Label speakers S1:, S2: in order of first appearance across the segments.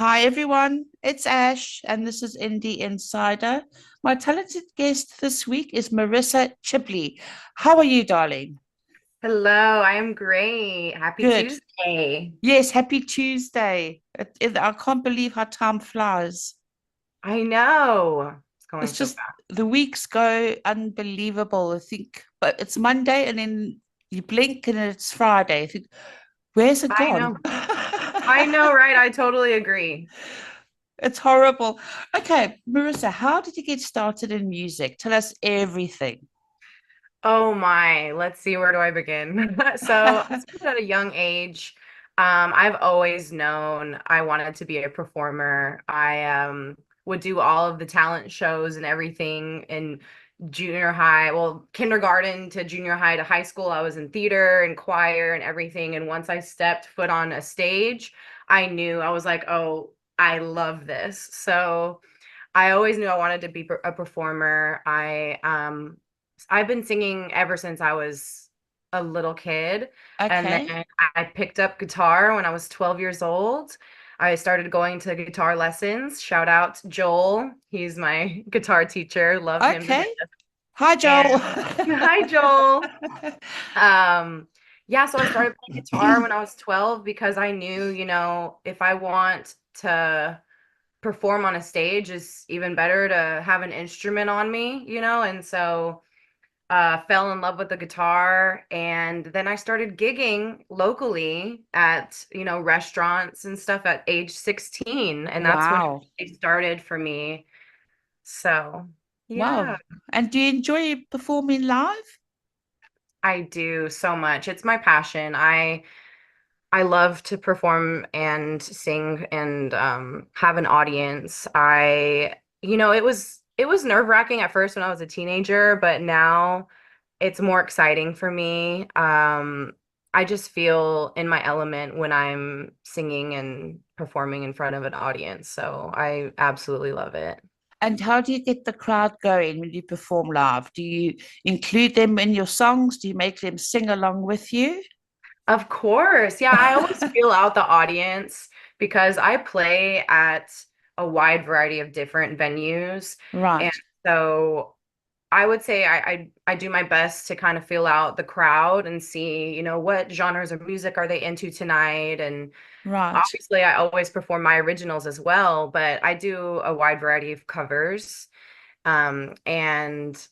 S1: Hi everyone, it's Ash, and this is Indie Insider. My talented guest this week is Marissa Chibli. How are you, darling?
S2: Hello, I am great. Happy
S1: Good.
S2: Tuesday.
S1: Yes, happy Tuesday. I can't believe how time flies.
S2: I know. It's
S1: It's
S2: going so
S1: just
S2: fast.
S1: the weeks go unbelievable. I think, but it's Monday, and then you blink and it's Friday. I think, where's it
S2: I
S1: gone?
S2: know. I know, right? I totally agree.
S1: It's horrible. Okay, Marissa, how did you get started in music? Tell us everything.
S2: Oh my, let's see, where do I begin? So I started at a young age. I've always known I wanted to be a performer. I would do all of the talent shows and everything in junior high, well, kindergarten to junior high to high school. I was in theater and choir and everything. And once I stepped foot on a stage, I knew I was like, oh, I love this. So I always knew I wanted to be a performer. I've been singing ever since I was a little kid, and
S1: Okay.
S2: then I picked up guitar when I was 12 years old. I started going to guitar lessons. Shout out Joel. He's my guitar teacher. Love him to death.
S1: Okay. Hi, Joel.
S2: And hi, Joel. Um, yeah, so I started playing guitar when I was 12 because I knew, if I want to perform on a stage is even better to have an instrument on me, and so fell in love with the guitar, and then I started gigging locally at, restaurants and stuff at age 16, and that's when
S1: Wow.
S2: it started for me. So, yeah,
S1: Wow. And do you enjoy performing live?
S2: I do so much. It's my passion. I love to perform and sing and have an audience. It was nerve-wracking at first when I was a teenager, but now it's more exciting for me. I just feel in my element when I'm singing and performing in front of an audience. So I absolutely love it.
S1: And how do you get the crowd going when you perform live? Do you include them in your songs? Do you make them sing along with you?
S2: Of course. Yeah, I always feel out the audience because I play at a wide variety of different venues. And
S1: Right.
S2: so I would say I do my best to kind of feel out the crowd and see, what genres of music are they into tonight. And
S1: Right.
S2: obviously I always perform my originals as well, but I do a wide variety of covers. And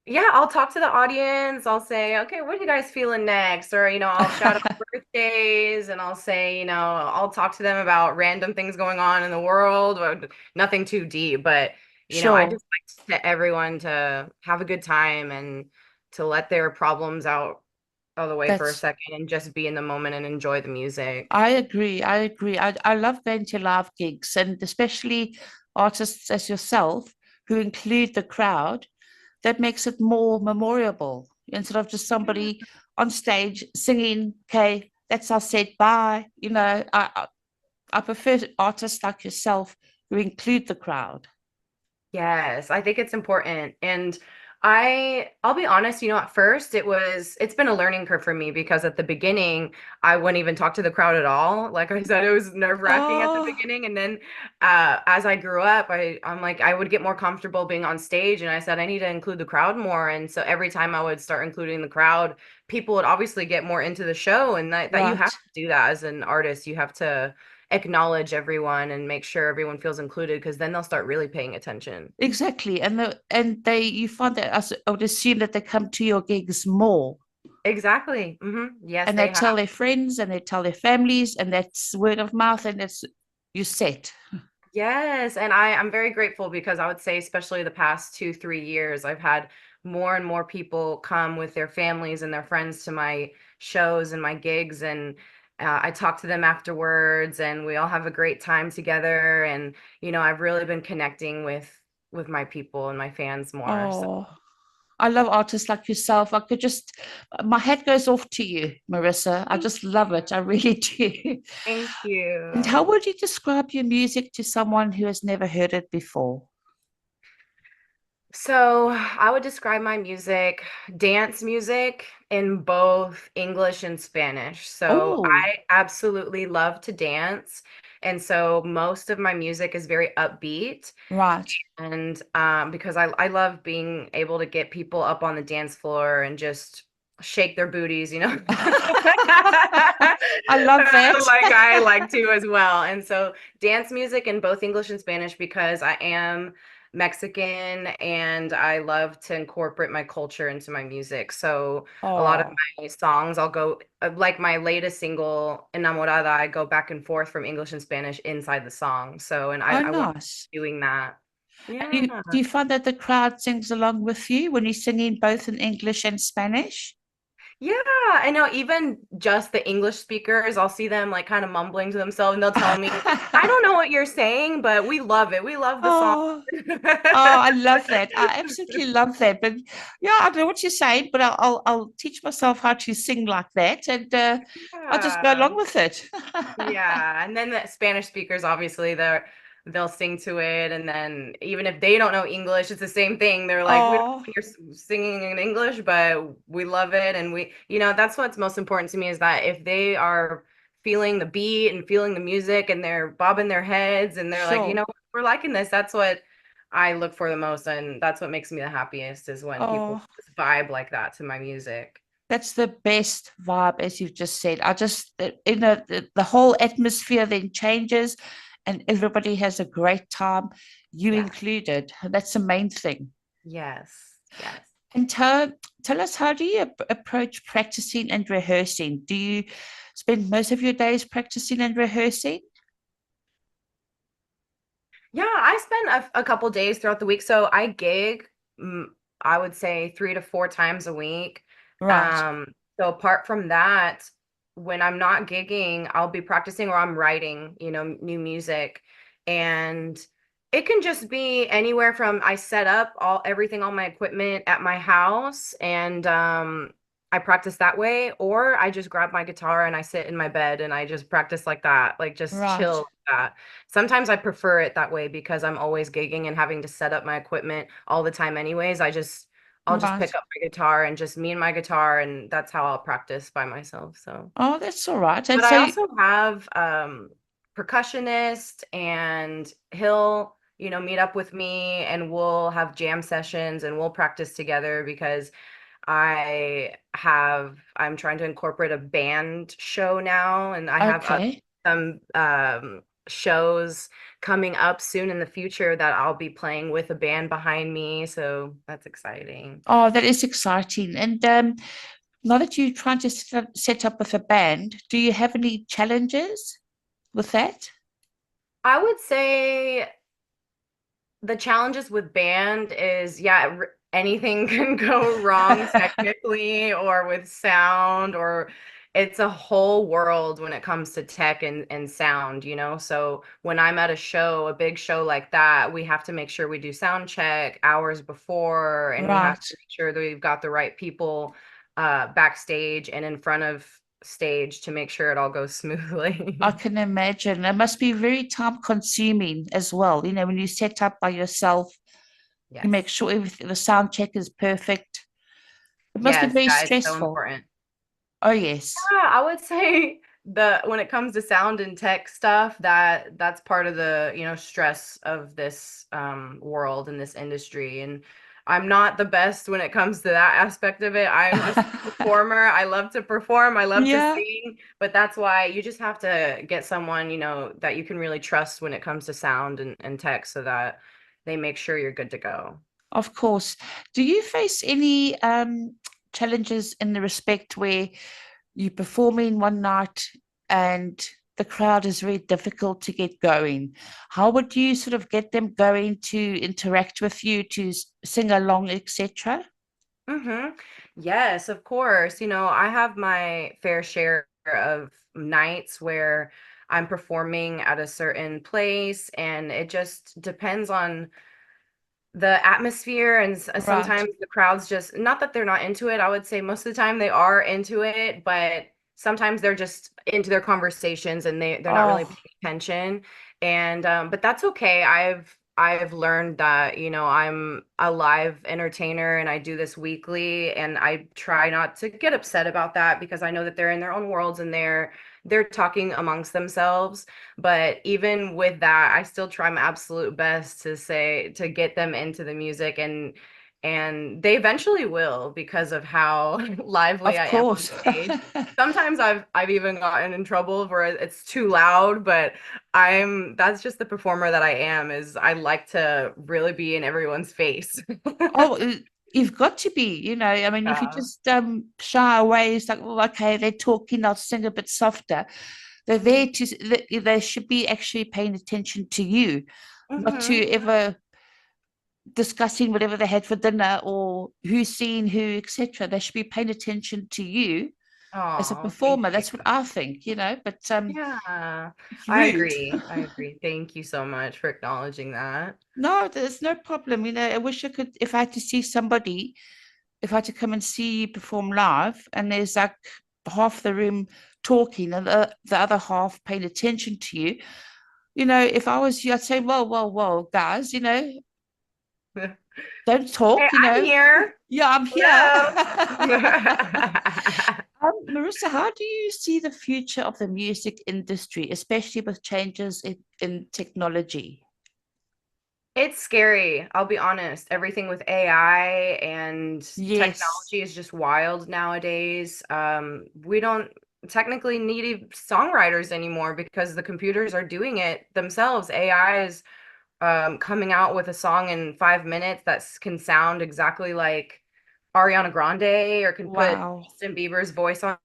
S2: yeah, I'll talk to the audience. I'll say, okay, what are you guys feeling next? Or, I'll shout out birthdays, and I'll say, I'll talk to them about random things going on in the world, or nothing too deep. But, I
S1: Sure.
S2: just like to everyone to have a good time and to let their problems out of the way for a
S1: That's
S2: second and just be in the moment and enjoy the music.
S1: I agree. I agree. I love going to live gigs, and especially artists as yourself who include the crowd. That makes it more memorable instead of just somebody on stage singing, okay, that's our set, bye. I prefer artists like yourself who include the crowd.
S2: Yes, I think it's important. And I'll be honest, at first it's been a learning curve for me because at the beginning I wouldn't even talk to the crowd at all. Like I said, it was nerve-wracking at the
S1: Oh,
S2: beginning. And then as I grew up, I'm like I would get more comfortable being on stage, and I said I need to include the crowd more. And so every time I would start including the crowd, people would obviously get more into the show, and that you have
S1: right.
S2: to do that as an artist. You have to acknowledge everyone and make sure everyone feels included because then they'll start really paying attention.
S1: Exactly. And you find that I would assume that they come to your gigs more
S2: Exactly. Yes,
S1: and they
S2: they have.
S1: tell their friends and they tell their families, and that's word of mouth, and that's you set.
S2: Yes, and I'm very grateful because I would say, especially the past 2, 3 years, I've had more and more people come with their families and their friends to my shows and my gigs, and I talk to them afterwards, and we all have a great time together. And I've really been connecting with my people and my fans more. So
S1: Oh, I love artists like yourself. I could just, my hat goes off to you, Marissa. I
S2: thank
S1: just love
S2: you.
S1: it. I really do.
S2: Thank
S1: And how
S2: you.
S1: would you describe your music to someone who has never heard it before?
S2: So I would describe my music, dance music, in both English and Spanish. So
S1: Oh,
S2: I absolutely love to dance. And so most of my music is very upbeat.
S1: Right.
S2: And because I love being able to get people up on the dance floor and just shake their booties, you know.
S1: I love that.
S2: Like I like to as well. And so dance music in both English and Spanish because I am Mexican and I love to incorporate my culture into my music. So a lot of
S1: Oh,
S2: my songs I'll go like my latest single, Enamorada, I go back and forth from English and Spanish inside the song. So and
S1: oh,
S2: I want to
S1: nice.
S2: keep doing that.
S1: And
S2: Yeah.
S1: do you find that the crowd sings along with you when you're singing both in English and Spanish?
S2: Yeah, I know even just the English speakers, I'll see them like kind of mumbling to themselves and they'll tell me, I don't know what you're saying, but we love it. We love the song.
S1: Oh, oh, I love that. I absolutely love that. But yeah, I don't know what you're saying, but I'll teach myself how to sing like that, and I'll just go
S2: Yeah.
S1: along with it.
S2: Yeah, and then the Spanish speakers, obviously, they'll sing to it, and then even if they don't know English, it's the same thing. They're like, we don't
S1: Oh,
S2: know you're singing in English, but we love it, and that's what's most important to me is that if they are feeling the beat and feeling the music, and they're bobbing their heads, and they're like,
S1: sure.
S2: we're liking this. That's what I look for the most, and that's what makes me the happiest is when people
S1: Oh,
S2: just vibe like that to my music.
S1: that's the best vibe, as you've just said. I just, the whole atmosphere then changes, and everybody has a great time, you
S2: Yeah.
S1: included. That's the main thing.
S2: Yes. Yes.
S1: And tell us, how do you approach practicing and rehearsing? Do you spend most of your days practicing and rehearsing?
S2: Yeah, I spend a couple days throughout the week. So I gig, mm, I would say 3 to 4 times a week.
S1: Right,
S2: Um, so apart from that, when I'm not gigging, I'll be practicing or I'm writing, new music. And it can just be anywhere from I set up all my equipment at my house and I practice that way, or I just grab my guitar and I sit in my bed and I just practice like that, like just chill
S1: right,
S2: like that. Sometimes I prefer it that way because I'm always gigging and having to set up my equipment all the time anyways. I'll just
S1: right.
S2: pick up my guitar and just me and my guitar and that's how I'll practice by myself. So,
S1: Oh, that's all right. And
S2: but I
S1: so,
S2: also have percussionist and he'll, meet up with me and we'll have jam sessions and we'll practice together because I'm trying to incorporate a band show now, and I have
S1: okay.
S2: some shows coming up soon in the future that I'll be playing with a band behind me. So that's exciting.
S1: Oh, that is exciting. And now that you're trying to set up with a band, do you have any challenges with that?
S2: I would say the challenges with band is, yeah, anything can go wrong technically or with sound, or it's a whole world when it comes to tech and sound, So when I'm at a show, a big show like that, we have to make sure we do sound check hours before, and we have
S1: Right.
S2: to make sure that we've got the right people backstage and in front of stage to make sure it all goes
S1: I
S2: smoothly.
S1: can imagine. It must be very time consuming as well. When you set up by yourself, you make
S2: Yes.
S1: sure everything, the sound check is perfect. It must be
S2: Yes,
S1: very
S2: yeah, it's so
S1: stressful.
S2: important.
S1: Oh, yes.
S2: Yeah, I would say the when it comes to sound and tech stuff, that's part of the, stress of this world and this industry. And I'm not the best when it comes to that aspect of it. I'm just a performer. I love to perform, I love to
S1: Yeah,
S2: sing, but that's why you just have to get someone, that you can really trust when it comes to sound and tech so that they make sure you're good to go.
S1: of course. Do you face any challenges in the respect where you performing one night and the crowd is very difficult to get going? How would you sort of get them going to interact with you, to sing along, etc.?
S2: Mm-hmm. Yes, of course. I have my fair share of nights where I'm performing at a certain place, and it just depends on the atmosphere. And
S1: Right.
S2: sometimes the crowd's just not that they're not into it. I would say most of the time they are into it, but sometimes they're just into their conversations and they're not really
S1: Oh,
S2: paying attention. And but that's okay. I've learned that, I'm a live entertainer and I do this weekly, and I try not to get upset about that because I know that they're in their own worlds and they're talking amongst themselves. But even with that, I still try my absolute best to get them into the music, and they eventually will because of how lively
S1: Of
S2: I am on
S1: course.
S2: stage. Sometimes I've even gotten in trouble where it's too loud, but that's just the performer that I am, is I like to really be in everyone's face.
S1: Oh, you've got to be, I mean, if you
S2: Yeah.
S1: just shy away, it's like, well, okay, they're talking, I'll sing a bit softer. They're there to, they should be actually paying attention to you, not to
S2: Hmm.
S1: ever discussing whatever they had for dinner or who's seen who, etc. They should be paying attention to you as a
S2: Oh, thank
S1: performer.
S2: you.
S1: That's what I think, but
S2: Yeah,
S1: it's
S2: I
S1: rude.
S2: agree. I agree. Thank you so much for acknowledging that.
S1: No, there's no problem. I wish I could, if I had to see somebody, if I had to come and see you perform live, and there's like half the room talking and the other half paying attention to you, if I was you, I'd say, well, guys, don't
S2: Hey,
S1: talk,
S2: I'm here.
S1: yeah, I'm here.
S2: Hello.
S1: Marissa, how do you see the future of the music industry, especially with changes in technology?
S2: It's scary, I'll be honest. Everything with AI and
S1: Yes.
S2: technology is just wild nowadays. We don't technically need songwriters anymore because the computers are doing it themselves. AI is coming out with a song in 5 minutes that can sound exactly like Ariana Grande, or can put
S1: Wow.
S2: Justin Bieber's voice on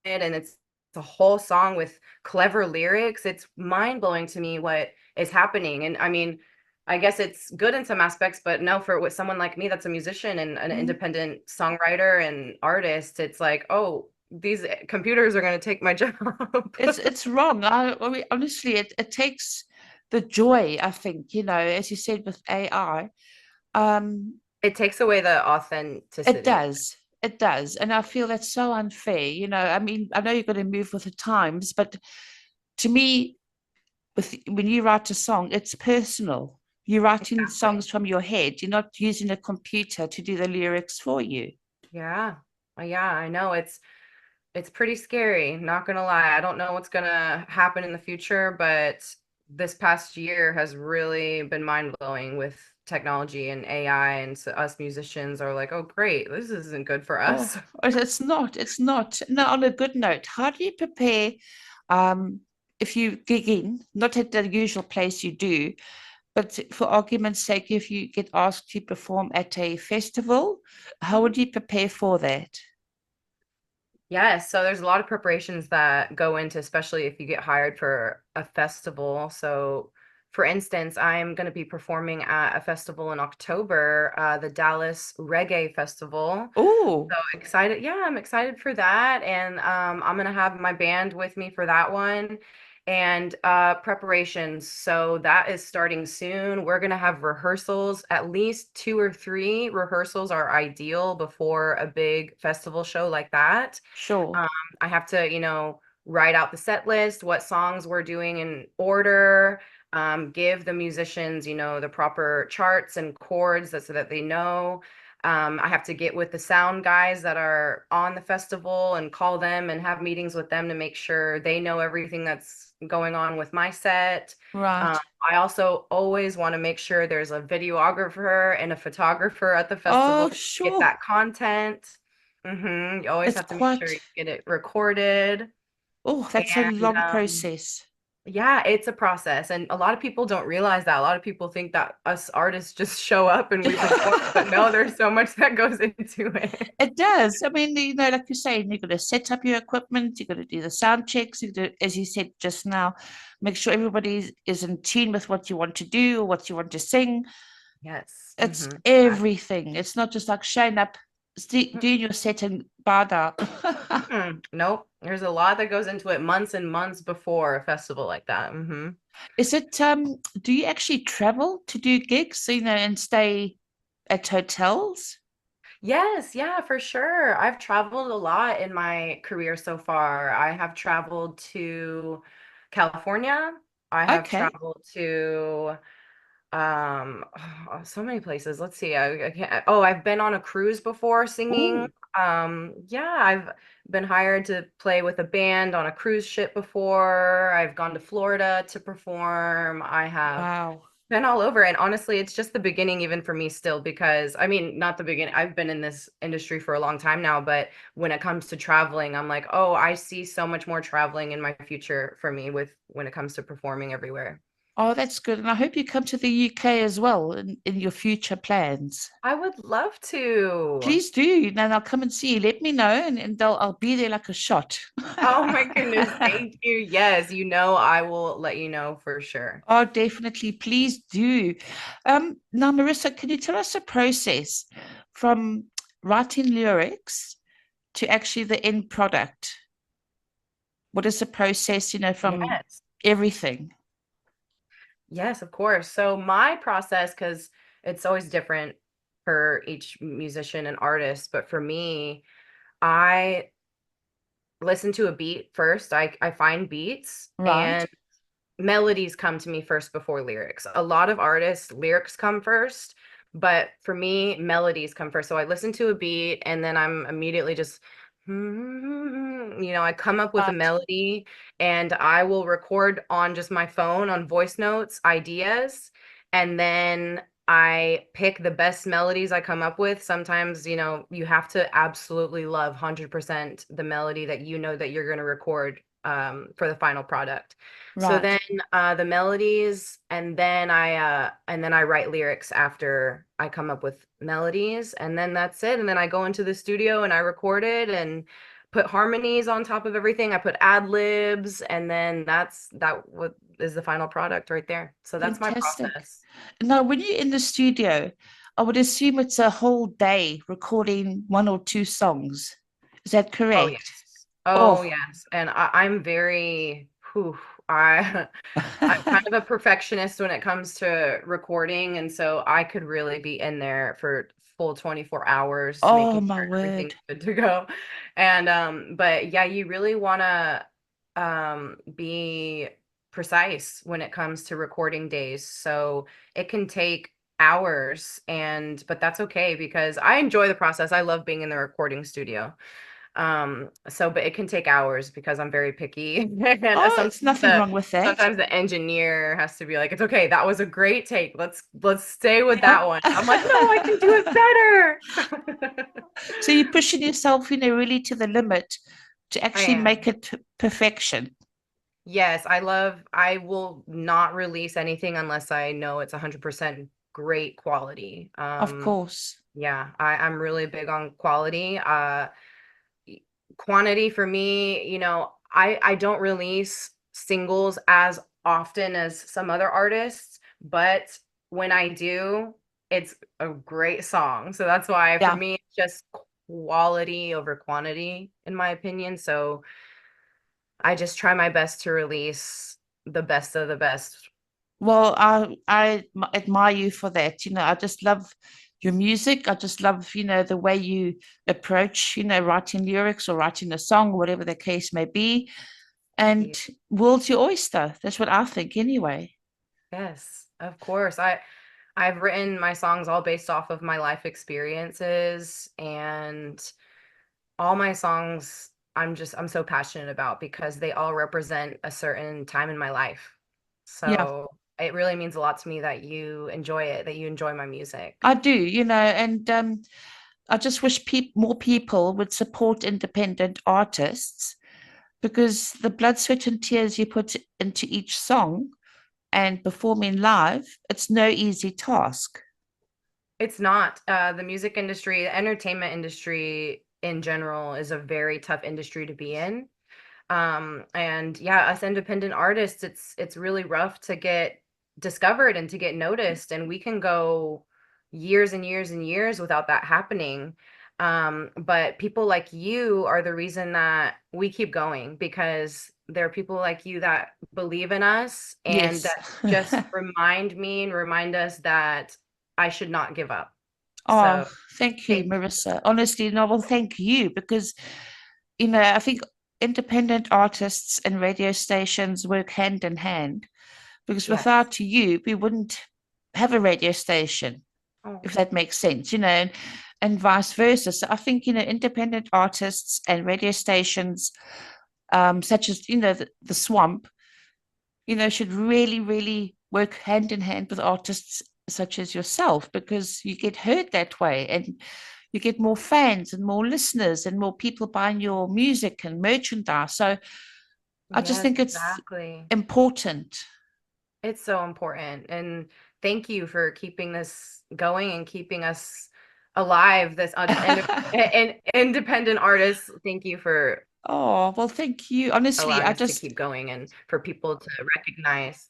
S2: it, and it's a whole song with clever lyrics. It's mind-blowing to me what is happening. And I mean, I guess it's good in some aspects, but no, for with someone like me that's a musician and an
S1: Mm.
S2: independent songwriter and artist, it's like, oh, these computers are going to take my job.
S1: It's wrong. I mean, honestly, it takes the joy, I think, as you said with AI. Um,
S2: It takes away the
S1: it
S2: authenticity.
S1: does. It does. And I feel that's so unfair. I mean, I know you've got to move with the times, but to me, when you write a song, it's personal. You're writing
S2: Exactly.
S1: songs from your head. You're not using a computer to do the lyrics for you.
S2: Yeah. Yeah, I know it's pretty scary, not gonna lie. I don't know what's gonna happen in the future, but this past year has really been mind-blowing with technology and AI, and so us musicians are like, oh great, this isn't good for
S1: Oh,
S2: us.
S1: it's not. It's not. Now, on a good note, how do you prepare um, if you gigging, not at the usual place you do, but for argument's sake, if you get asked to perform at a festival, how would you prepare for that?
S2: Yes, so there's a lot of preparations that go into, especially if you get hired for a festival. So, for instance, I'm going to be performing at a festival in October, the Dallas Reggae Festival.
S1: Oh,
S2: So excited. Yeah, I'm excited for that. And I'm gonna have my band with me for that one. And preparations. So that is starting soon. We're gonna have rehearsals, at least 2 or 3 rehearsals are ideal before a big festival show like that.
S1: sure.
S2: Um, I have to, write out the set list, what songs we're doing in order, give the musicians, the proper charts and chords so that they know. I have to get with the sound guys that are on the festival and call them and have meetings with them to make sure they know everything that's going on with my set. Um,
S1: Right.
S2: I also always want to make sure there's a videographer and a photographer at the festival
S1: Oh,
S2: to get
S1: sure.
S2: that content. You always
S1: It's
S2: have to make sure
S1: quite,
S2: you get it recorded.
S1: oh, that's a
S2: And
S1: long process.
S2: yeah, it's a process. And a lot of people don't realize that. A lot of people think that us artists just show up and we perform, but no, there's so much that goes into it.
S1: It does. I mean, like you're saying, you've got to set up your equipment, you've got to do the sound checks, as you said just now, make sure everybody is in tune with what you want to do or what you want to sing.
S2: Yes.
S1: It's
S2: Exactly.
S1: everything. It's not just like showing up, doing your set and bow down.
S2: Nope. There's a lot that goes into it months and months before a festival like that.
S1: Is it, do you actually travel to do gigs, and stay at hotels?
S2: Yes, yeah, for sure. I've traveled a lot in my career so far. I have traveled to California. I have
S1: Okay.
S2: traveled to so many places. Let's see. I can't. Oh, I've been on a cruise before singing.
S1: Oh,
S2: Yeah, I've been hired to play with a band on a cruise ship before. I've gone to Florida to perform. I have
S1: wow.
S2: been all over. And honestly, it's just the beginning even for me still, because I mean, not the beginning. I've been in this industry for a long time now, but when it comes to traveling, I'm like, oh, I see so much more traveling in my future for me with when it comes to performing everywhere.
S1: Oh, that's good. And I hope you come to the UK as well in your future plans.
S2: I would love to.
S1: Please do. And I'll come and see you. Let me know and I'll be there like a shot.
S2: Oh my goodness, thank you. Yes, I will let you know for sure.
S1: Oh, definitely. Please do. Now, Marissa, can you tell us the process from writing lyrics to actually the end product? What is the process, from
S2: Yes.
S1: everything?
S2: Yes, of course. So my process, because it's always different for each musician and artist, but for me, I listen to a beat first. I find beats
S1: Right,
S2: and melodies come to me first before lyrics. A lot of artists, lyrics come first, but for me, melodies come first. So I listen to a beat and then I'm immediately just, I come up with a
S1: right,
S2: melody and I will record on just my phone on voice notes, ideas, and then I pick the best melodies I come up with. Sometimes, you have to absolutely love 100% the melody that you know that you're going to record for the final product. So then
S1: right.
S2: the melodies, and then I write lyrics after I come up with melodies, and then that's it. And then I go into the studio and I record it and put harmonies on top of everything. I put ad libs, and then that what is the final product right there. So that's my
S1: Fantastic.
S2: process.
S1: Now, when you're in the studio, I would assume it's a whole day recording one or two songs. Is that
S2: Oh
S1: correct?
S2: yes. Oh
S1: Oh,
S2: yes. And I'm very whew, I I'm kind of a perfectionist when it comes to recording, and so I could really be in there for full 24 hours
S1: oh
S2: making
S1: my
S2: sure
S1: word.
S2: everything's good to go. And but yeah, you really want to be precise when it comes to recording days. So it can take hours, but that's okay because I enjoy the process. I love being in the recording studio. But it can take hours because I'm very picky. And
S1: Oh, it's nothing wrong with that.
S2: sometimes the engineer has to be like, it's okay, that was a great take. Let's stay with
S1: Yeah.
S2: that one. I'm like, no, I can do it better.
S1: So you're pushing yourself, really to the limit to
S2: I
S1: actually make
S2: am.
S1: it perfection.
S2: Yes, I will not release anything unless I know it's 100% great quality.
S1: Of course.
S2: Yeah, I'm really big on quality. Quantity for me, I don't release singles as often as some other artists, but when I do, it's a great song. So that's why for
S1: Yeah.
S2: me it's just quality over quantity in my opinion. So I just try my best to release the best of the best.
S1: Well, I admire you for that. I just love your music. I just love, the way you approach, writing lyrics or writing a song, whatever the case may be. And world's your oyster. That's what I think anyway.
S2: Yes, of course. I've written my songs all based off of my life experiences, and all my songs I'm so passionate about because they all represent a certain time in my life.
S1: Yeah,
S2: So it really means a lot to me that you enjoy it, that you enjoy my music.
S1: I do, and I just wish more people would support independent artists because the blood, sweat, and tears you put into each song and performing live, it's no easy task.
S2: It's not. The music industry, the entertainment industry in general is a very tough industry to be in. And yeah, us independent artists, it's really rough to get discovered and to get noticed, and we can go years and years and years without that happening. But people like you are the reason that we keep going, because there are people like you that believe in us and
S1: Yes.
S2: that just remind me and remind us that I should not give up.
S1: Oh,
S2: So
S1: thank you,
S2: thank
S1: Marissa. Honestly, no, well, thank you because, I think independent artists and radio stations work hand in hand. because
S2: Yes.
S1: without you, we wouldn't have a radio station,
S2: Oh,
S1: if that makes sense, and vice versa. So I think, independent artists and radio stations, such as, the Swamp, should really, really work hand in hand with artists such as yourself, because you get heard that way, and you get more fans and more listeners and more people buying your music and merchandise. So I just
S2: yes,
S1: think it's
S2: exactly.
S1: important.
S2: It's so important. And thank you for keeping this going and keeping us alive, this independent artists. Thank you for
S1: Oh, well, thank you. Honestly,
S2: allowing
S1: I
S2: us to
S1: just,
S2: keep going and for people to recognize.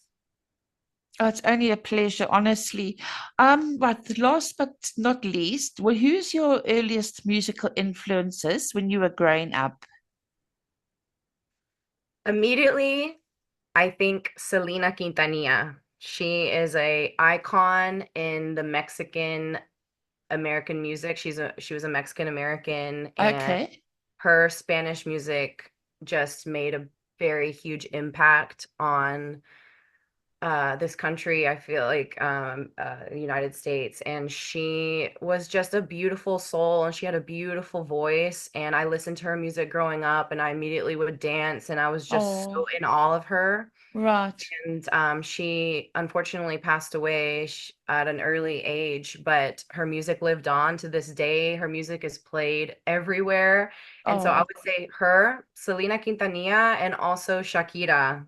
S1: oh, it's only a pleasure, honestly. But last but not least, well, who's your earliest musical influences when you were growing up?
S2: Immediately, I think Selena Quintanilla. She is a icon in the Mexican American music. She was a Mexican American, and
S1: Okay.
S2: her Spanish music just made a very huge impact on this country. I feel like the United States, and she was just a beautiful soul, and she had a beautiful voice, and I listened to her music growing up, and I immediately would dance, and I was just so
S1: Oh,
S2: in awe of her.
S1: right.
S2: And she unfortunately passed away at an early age, but her music lived on to this day. Her music is played everywhere. And so I
S1: Oh,
S2: would say her, Selena Quintanilla, and also Shakira.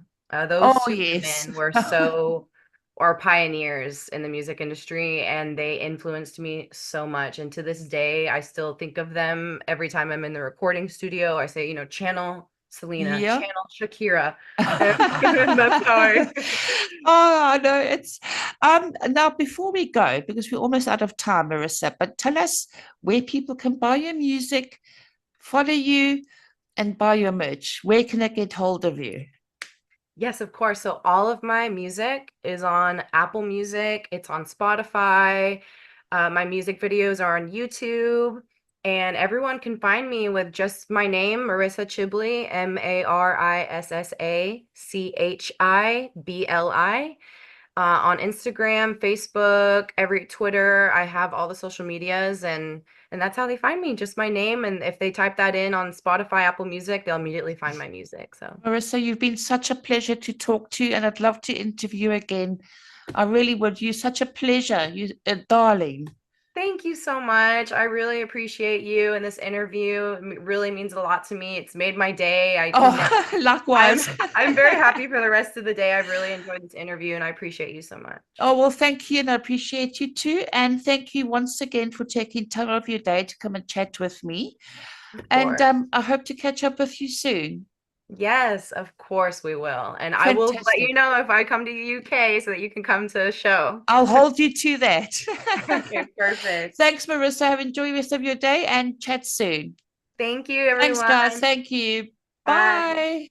S2: Those
S1: oh,
S2: two
S1: yes.
S2: women are pioneers in the music industry, and they influenced me so much. And to this day, I still think of them every time I'm in the recording studio. I say, channel Selena,
S1: Yeah.
S2: channel Shakira. And that's how I.
S1: Oh, no, it's now before we go, because we're almost out of time, Marissa, but tell us where people can buy your music, follow you, and buy your merch. Where can they get hold of you?
S2: Yes, of course. So all of my music is on Apple Music. It's on Spotify. My music videos are on YouTube. And everyone can find me with just my name, Marissa Chibli, Marissachibli, on Instagram, Facebook, every Twitter. I have all the social medias, and that's how they find me, just my name. And if they type that in on Spotify, Apple Music, they'll immediately find my music. So
S1: Marissa, you've been such a pleasure to talk to, and I'd love to interview again. I really would. You're such a pleasure. You, darling.
S2: thank you so much. I really appreciate you and this interview. Really means a lot to me. It's made my day. I can now
S1: Oh,
S2: I'm
S1: likewise.
S2: I'm very happy for the rest of the day. I've really enjoyed this interview and I appreciate you so much.
S1: Oh, well, thank you, and I appreciate you too. And thank you once again for taking time out of your day to come and chat with me.
S2: Of
S1: And
S2: course.
S1: I hope to catch up with you soon.
S2: Yes, of course we will. And I will let you
S1: Fantastic.
S2: know if I come to the UK so that you can come to a show.
S1: I'll hold you to that.
S2: Okay, perfect.
S1: Thanks, Marissa. Have enjoy the rest of your day and chat soon.
S2: Thank you,
S1: Thanks, guys.
S2: everyone.
S1: Thank you.
S2: Bye.
S1: Bye.